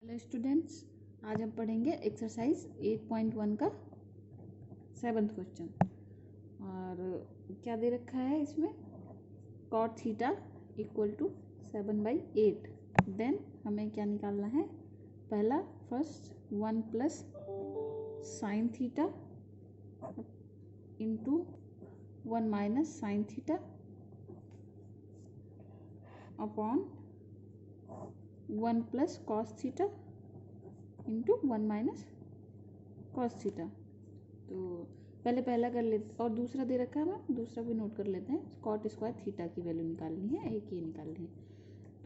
Hello students, आज हम पढ़ेंगे एक्सरसाइज 8.1 का 7th क्वेश्चन। और क्या दे रखा है इसमें, cot theta equal to 7/8। Then हमें क्या निकालना है, पहला first 1 plus sine theta into 1 minus sine theta upon 1 plus cos theta into 1 minus cos theta. तो पहले पहला कर लेते, और दूसरा दे रखा है हमें, दूसरा भी नोट कर लेते हैं। कॉट स्क्वायर थीटा की वैल्यू निकालनी है, एक ये निकालनी है।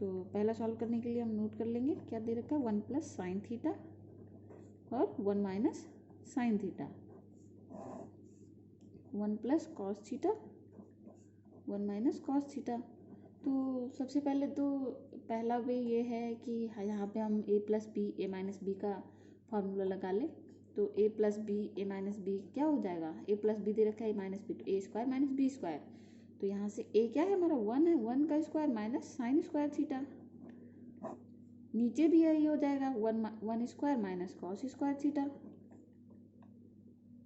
तो पहला सॉल्व करने के लिए हम नोट कर लेंगे क्या दे रखा है, 1 प्लस साइन थीटा और 1 minus sine theta, 1 plus cos theta 1 minus cos theta. तो सबसे पहले तो पहला वे ये है कि यहाँ पे हम a plus B A minus B का फार्मूला लगा लें। तो a plus B A minus B क्या हो जाएगा, a प्लस बी दे रखा है a माइनस बी, तो a square minus B square. तो यहाँ से a क्या है हमारा 1 है, 1 का square minus sine square theta. नीचे भी यही हो जाएगा 1 square minus cos square theta.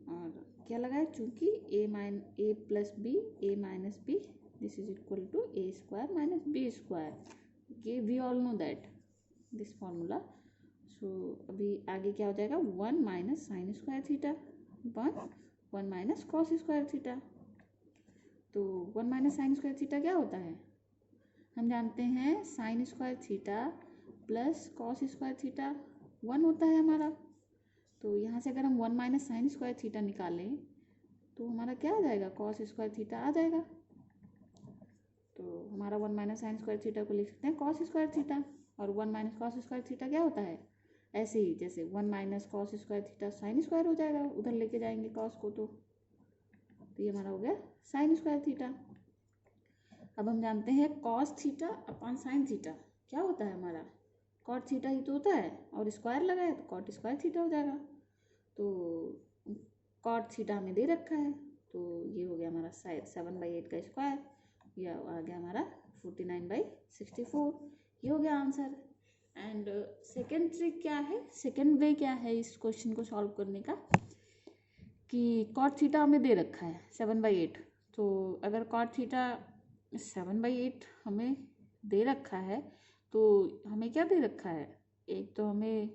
और क्या लगा है, चूंकि a plus B A minus B this is equal to a square minus B square. Okay, we all know that this formula. So अभी आगे क्या हो जाएगा, 1 minus sine square theta upon 1 minus cos square theta. तो 1 minus sine square theta क्या होता है, हम जानते हैं sign square theta plus cos square theta 1 होता है हमारा। तो यहाँ से अगर हम 1 माइनस साइन स्क्वायर थीटा निकालें तो हमारा क्या आ जाएगा, कॉस स्क्वायर थीटा आ जाएगा। तो हमारा 1 माइनस साइन स्क्वायर थीटा को लिख सकते हैं कॉस स्क्वायर थीटा, और 1 माइनस कॉस स्क्वायर थीटा क्या होता है, ऐसे ही जैसे 1 minus cos square theta sine square हो जाएगा, उधर लेके जाएंगे कॉस को। तो ये हमारा हो गया साइन स्क्वायर थीटा। अब हम जानते हैं cos theta upon sine theta क्या होता है हमारा, कॉट थीटा ही तो होता है, और स्क्वायर लगा है तो कॉट स्क्वायर थीटा हो जाएगा। तो कॉट थीटा हमें दे रखा है, तो ये हो गया हमारा 7/8 का स्क्वायर, या आ गया हमारा 49/64। ये हो गया आंसर। एंड सेकेंड ट्रिक क्या है, सेकेंड वे क्या है इस क्वेश्चन को सॉल्व करने का, कि कॉट थीटा हमें दे रखा है 7/8। तो अगर कॉट थीटा 7/8 हमें दे रखा है, तो हमें क्या दे रखा है, एक तो हमें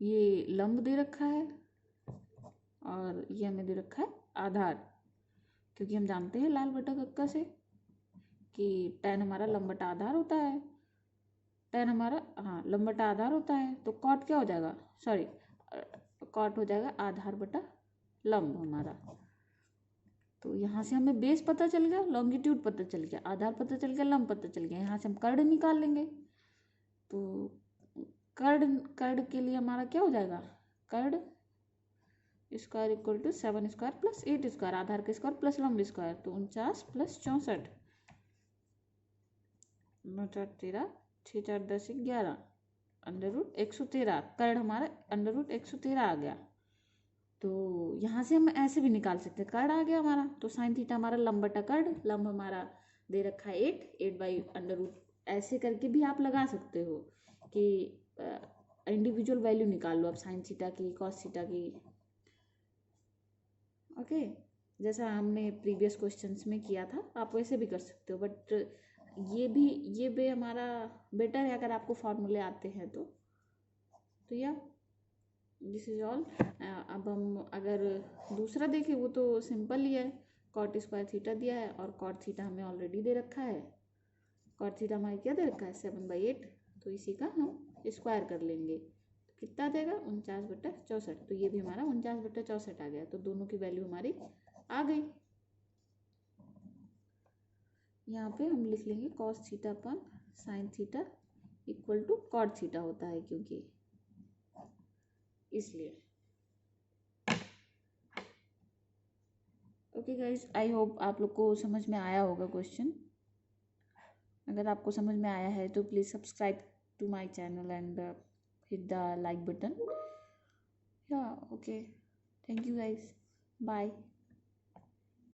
ये लंब दे रखा है, और ये हमें दे रखा है आधार। क्योंकि हम जानते हैं लाल बटा कक्का से कि tan हमारा लंब बटा आधार होता है, tan हमारा लंब बटा आधार होता है। तो कॉट क्या हो जाएगा, सॉरी कॉट हो जाएगा आधार बटा लंब हमारा। तो यहाँ से हमें बेस पता चल गया, लॉन्गिट्यूड पता चल गया, आधार पता चल गया, लंब पता चल गया। यहाँ से हम कर्ड निकाल लेंगे। तो कर्ड के लिए हमारा क्या हो जाएगा, कर्ड square equal to 7 square plus 8 square, आधार का स्क्वायर प्लस लंब स्क्वायर। तो 49 प्लस 64, 9 4 13, 6 4 10 11, √113। कर्ड हमारा √113 आ गया। तो यहाँ से हम ऐसे भी निकाल सकते हैं, कर्ड आ गया हमारा। तो साइन थीटा हमारा लंब बटा कर्ड, लंब हमारा दे रखा है 8/√। ऐसे करके भी आप लगा सकते हो कि इंडिविजुअल वैल्यू निकाल लो आप साइन थीटा की, कॉस थीटा की। ओके, जैसा हमने प्रीवियस क्वेश्चंस में किया था आप वैसे भी कर सकते हो। बट ये वे हमारा बेटर है अगर आपको फॉर्मूले आते हैं तो या दिस इज ऑल। अब हम अगर दूसरा देखें, वो तो सिंपल ही है, कॉट स्क्वायर थीटा दिया है और कॉट थीटा हमें ऑलरेडी दे रखा है। कॉट थीटा हमारे क्या दे रखा है 7/8, तो इसी का हम स्क्वायर कर लेंगे। तो कितना देगा 49/64। तो ये भी हमारा 49/64 आ गया। तो दोनों की वैल्यू हमारी आ गई। यहाँ पे हम लिख लेंगे cos theta upon sine theta equal to cot theta होता है, क्योंकि इसलिए। ओके गाइज, आई होप आप लोग को समझ में आया होगा क्वेश्चन। अगर आपको समझ में आया है तो please subscribe to my channel and hit the like button. Yeah, okay. Thank you guys. Bye.